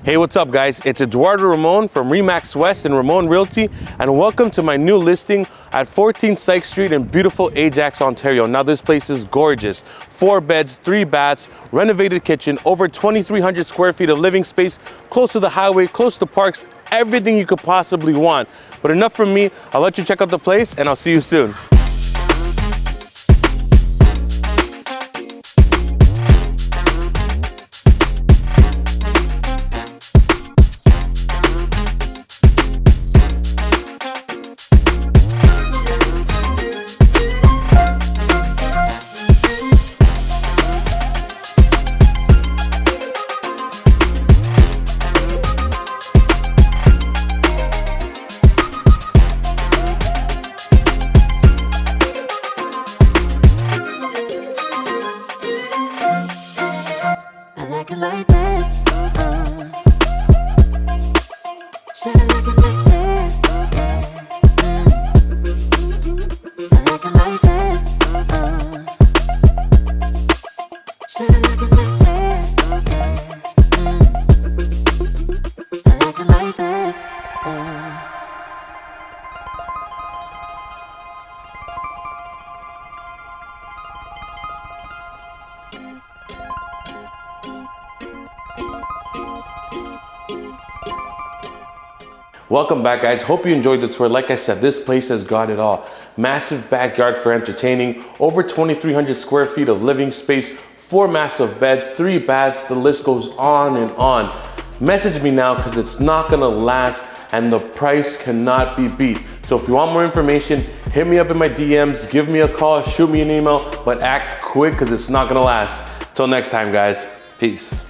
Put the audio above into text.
Hey, what's up guys? It's Eduardo Ramon from Remax West and Ramon Realty, and welcome to my new listing at 14 Sykes Street in beautiful Ajax, Ontario. Now this place is gorgeous. 4 beds, 3 baths, renovated kitchen, over 2,300 square feet of living space, close to the highway, close to parks, everything you could possibly want. But enough from me, I'll let you check out the place and I'll see you soon. Like that, should I like it like that? I like it like that. Should I like it like that? I like it like that. Welcome back guys, hope you enjoyed the tour. Like I said, this place has got it all. Massive backyard for entertaining, over 2,300 square feet of living space, 4 massive beds, 3 baths, the list goes on and on. Message me now because it's not gonna last and the price cannot be beat. So if you want more information, hit me up in my DMs, give me a call, shoot me an email, but act quick because it's not gonna last. Till next time guys, peace.